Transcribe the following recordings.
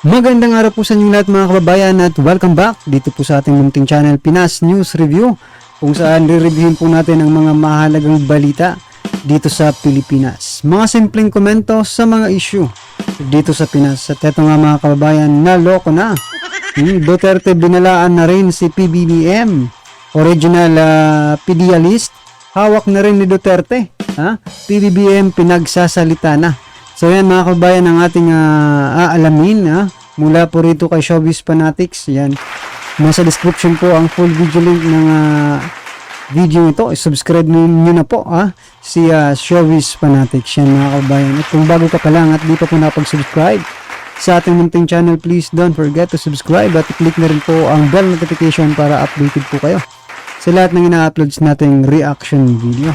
Magandang araw po sa inyong lahat mga kababayan at welcome back dito po sa ating munting channel Pinas News Review, kung saan re-reviewin po natin ang mga mahalagang balita dito sa Pilipinas. Mga simpleng komento sa mga issue dito sa Pinas. At eto nga mga kababayan, naloko na. Duterte binalaan na rin si PBBM, original PDEA list. Hawak na rin ni Duterte. PBBM pinagsasalita na. So yan mga kababayan ang ating aalamin mula po rito kay Showbiz Fanatics. Yan. Nasa description po ang full video link ng video ito. Subscribe nyo na po si Showbiz Fanatics. Yan mga kababayan. At kung bago ka pa lang at di pa po napag-subscribe sa ating munting channel, please don't forget to subscribe at click na rin po ang bell notification para updated po kayo sa lahat ng ina-uploads nating reaction video.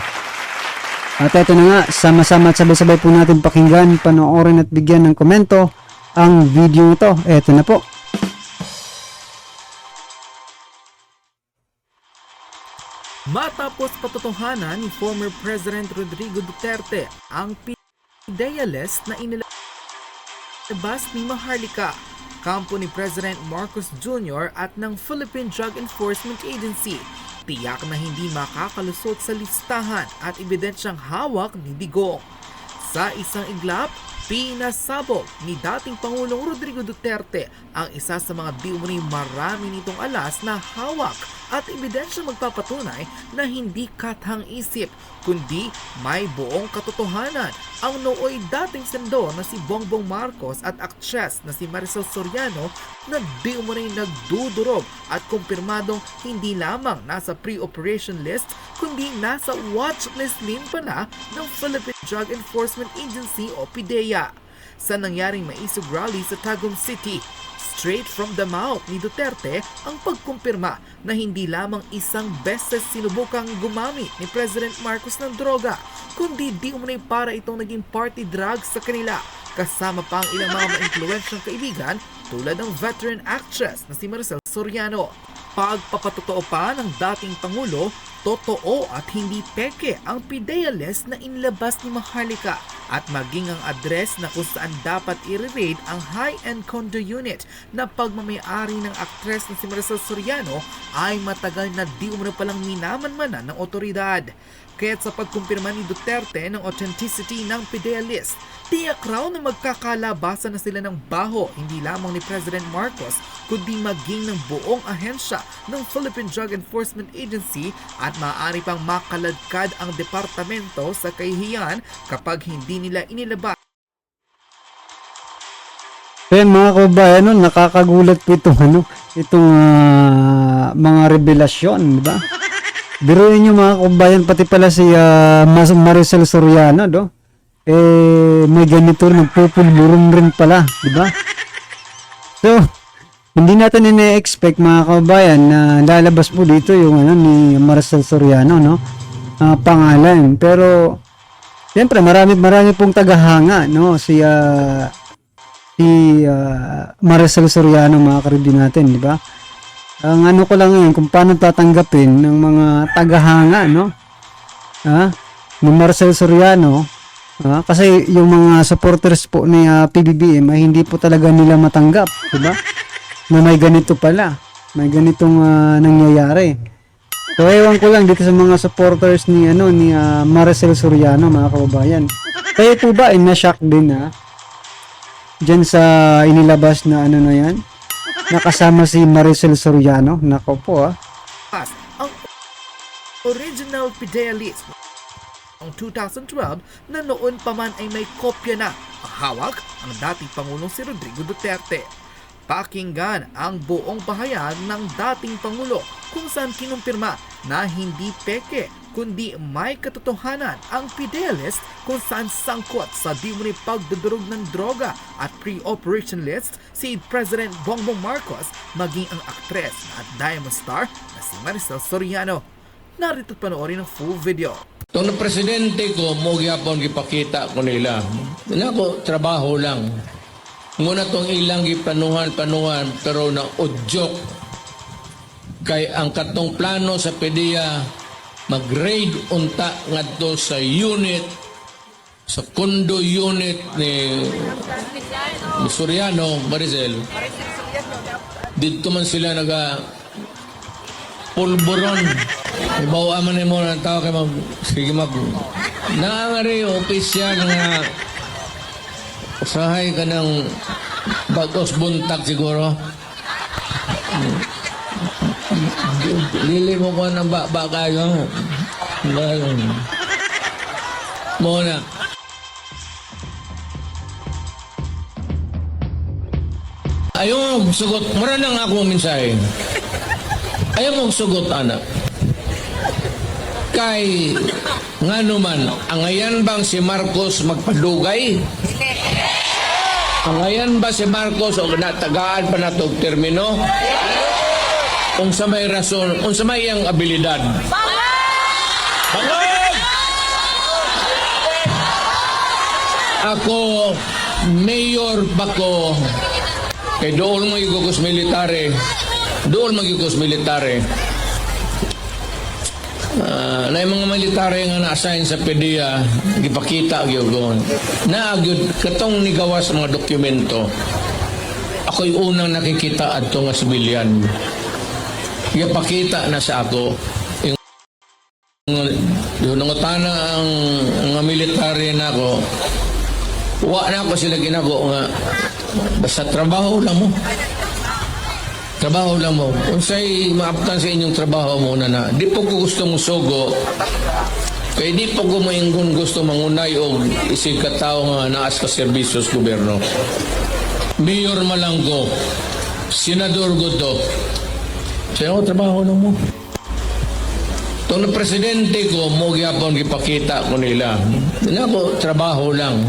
At ito na nga, sama-sama at sabay-sabay po natin pakinggan, panoorin at bigyan ng komento ang video ito. Ito na po. Matapos patotohanan ni former President Rodrigo Duterte ang PDEA list na inilabas ni Maharlika, kampo ni President Marcos Jr. at ng Philippine Drug Enforcement Agency, tiyak na hindi makakalusot sa listahan at ebidensyang hawak ni Digong. Sa isang iglap, pinasabog ni dating Pangulong Rodrigo Duterte ang isa sa mga di umano'y marami nitong alas na hawak at ebidensya magpapatunay na hindi kathang-isip kundi may buong katotohanan ang nooy dating senador na si Bongbong Marcos at aktres na si Maricel Soriano na di umano'y nagdudurog at kumpirmadong hindi lamang nasa pre-operation list kundi nasa watchlist din pala ng Philippine Drug Enforcement Agency o PDEA. Sa nangyaring maisog rally sa Tagum City, straight from the mouth ni Duterte ang pagkumpirma na hindi lamang isang beses sinubukang gumamit ni President Marcos ng droga, kundi di umano'y para itong naging party drug sa kanila, kasama pa ang ilang mga ma-influensyang kaibigan tulad ng veteran actress na si Maricel Soriano. Pagpapatotoo pa ng dating Pangulo, totoo at hindi peke ang PDEA list na inilabas ni Maharlika at maging ang address na kung saan dapat i-raid ang high-end condo unit na pagmamayari ng aktres na si Maricel Soriano ay matagal na di umano palang minamanmanan ng otoridad. Kaya't sa pagkumpirma ni Duterte ng authenticity ng PDEA list, tiyak raw na magkakalabasan na sila ng baho hindi lamang ni President Marcos kundi maging ng buong ahensya ng Philippine Drug Enforcement Agency at maaari pang makaladkad ang departamento sa kahihiyan kapag hindi nila inilabas. Kaya mga kababayan, nakakagulat po itong mga revelasyon, di ba? Biruin nyo mga kababayan, pati pala si Maricel Soriano, may ganito rin, nagpupulburon rin pala, di ba? So, hindi natin ina-expect mga kababayan na lalabas po dito yung ni Maricel Soriano, pangalan. Pero, siyempre, marami pong tagahanga, si Maricel Soriano, mga karibyo natin, di ba? Ang ano ko lang yun, kung paano tatanggapin ng mga tagahanga, ni Maricel Soriano, kasi yung mga supporters po ni PBBM ay hindi po talaga nila matanggap, di ba? Na may ganito pala, may ganitong nangyayari. So ewan ko lang dito sa mga supporters ni Maricel Soriano, mga kababayan. Kayo po ba ay na-shock din diyan sa inilabas na na yan? Nakasama si Maricel Soriano. Nako po Ang original PDEA list ang 2012 na noon pa man ay may kopya na ang hawak ang dating Pangulong si Rodrigo Duterte. Pakinggan ang buong pahayag ng dating Pangulo kung saan kinumpirma na hindi peke kundi may katotohanan ang PDEA list kung saan sangkot sa di umano'y pagdudurog ng droga at pre-operation list si President Bongbong Marcos maging ang aktres at diamond star na si Maricel Soriano. Narito panoorin ang full video. Itong presidente ko, mo gyapon gipakita ko nila. Nako, trabaho lang. Muna tong ilang gipanuhan, pero na udyok. Kay ang katong plano sa PDEA, mag-raid unta ngadto sa unit, sa condo unit ni Soriano, Maricel, dito man sila pulburon. Ibawa man mo ng tao kay sige naangari opisyal nga usahay ka ng bagos buntag siguro. Lili mo ko ng ba kayo. Muna. Ayaw mong sugot. Mura lang ako mensahe. Ayaw mong sugot, anak. Kay nga naman, ang ayan bang si Marcos magpadugay? Ang ayan ba si Marcos o natagaan pa na itong termino? Kung sa may rason, kung sa may iyang abilidad. Bangag! Ako, mayor ba ko? Kay doon magigugos military. Doon magigugos military. Na yung mga military nga na-assign sa PDEA, ipakita gyud naagyud katong nigawa sa mga dokumento. Ako'y unang nakikita adto nga sibilyan. Ipakita na sa ako yung nangutana ang mga military na ako. Wa na ako sila ginago nga basta trabaho lang mo. Trabaho lang mo. Kung sa'y maaptan sa inyong trabaho muna na, di po ko gusto mong sugo, kaya di po ko maingon gusto mangunay o isig katao nga naas ka serbisyo sa gobyerno. Mayor Malanggo, Senador Godo, sa'yo trabaho lang mo. Itong presidente ko, mo gyapon gipakita ko nila. Ako, trabaho lang.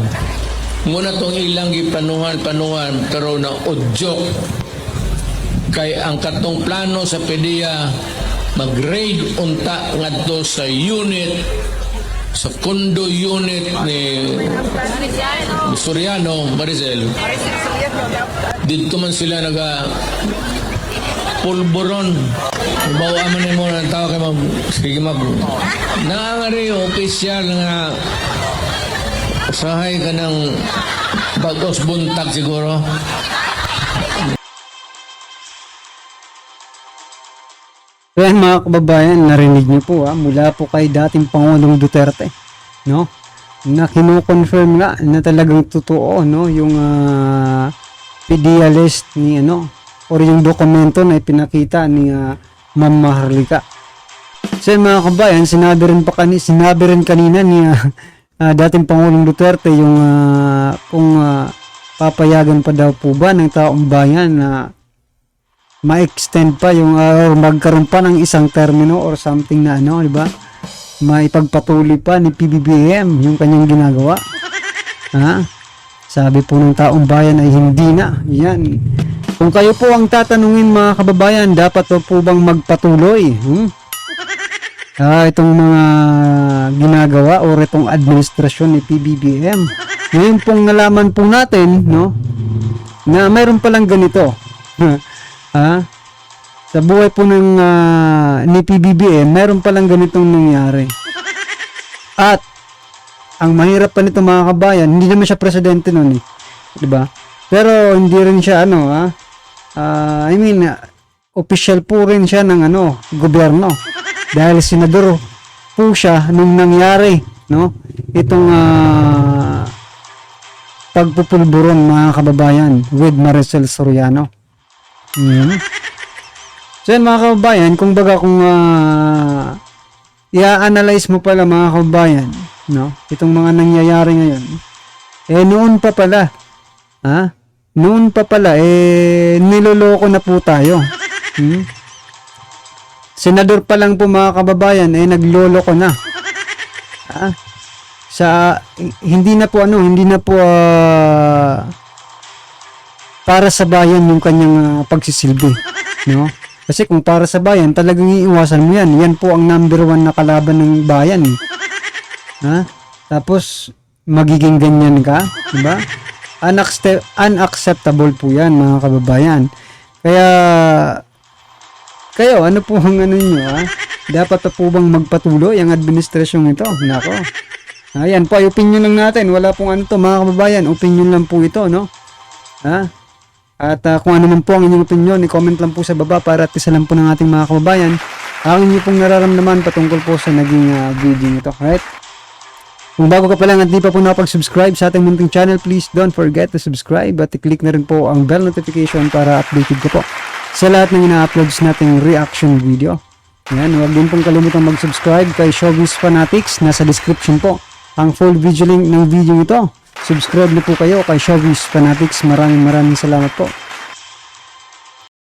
Muna itong ilang gipanuhan, pero na udyok. Kay ang katong plano sa PDEA mag-raid unta ngadto sa unit sa condo unit ni Soriano, Maricel. Dito man sila pulburon. Ibawa man mo ng tao kay sige naangari opisyal nga usahay ka ng bagos buntag siguro. Kaya mga kababayan, narinig niyo po mula po kay dating Pangulong Duterte, no? Na kino-confirm nga na talagang totoo, no, yung PDEA list ni or yung dokumento na ipinakita ni Ma'am Maharlika. So mga kababayan, sinabi rin kanina ni dating Pangulong Duterte yung kung papayagan pa daw po ba ng taong bayan na ma-extend pa yung or magkaroon pa ng isang termino or something na di ba? Maipagpatuloy pa ni PBBM yung kanyang ginagawa. Sabi po ng taong bayan ay hindi na. Yan. Kung kayo po ang tatanungin mga kababayan, dapat po bang magpatuloy? Itong mga ginagawa or itong administrasyon ni PBBM. Ngayon pong nalaman po natin, no, na mayroon palang ganito. Sa buhay po ng ni PBBM, meron palang ganitong nangyari. At ang mahirap pa nito mga kabayan, hindi naman siya presidente noon 'di ba? Pero hindi rin siya official po rin siya ng gobyerno. Dahil senador po siya nung nangyari, no? Itong pagpupulburon mga kababayan with Maricel Soriano. So yan mga kababayan, kung i-analyze mo pala mga kababayan, no, itong mga nangyayari ngayon, noon pa pala niloloko na po tayo. Senador pa lang po mga kababayan nagloloko na. Hindi na po para sa bayan yung kanyang pagsisilbi, no? Kasi kung para sa bayan, talagang iiwasan mo yan. Yan po ang number 1 na kalaban ng bayan. Tapos, magiging ganyan ka, diba? Unacceptable po yan, mga kababayan. Kaya, kayo, ano po ang nyo, Dapat pa po bang magpatuloy ang administrasyong ito? Nako. Ayan po, ay opinion lang natin. Wala pong mga kababayan. Opinion lang po ito, no? Ha? At kung ano man po ang inyong opinion, i-comment lang po sa baba para at isa lang po ng ating mga kababayan ang inyo pong nararamdaman patungkol po sa naging video nito. Alright? Kung bago ka pa lang at di pa po nakapag-subscribe sa ating munting channel, please don't forget to subscribe at i-click na rin po ang bell notification para updated ka po sa lahat ng ina-uploads nating reaction video. Ayan, huwag din pong kalimutan mag-subscribe kay Showbiz Fanatics. Nasa description po ang full video link ng video ito. Subscribe na po kayo kay Showbiz Fanatics. Maraming salamat po.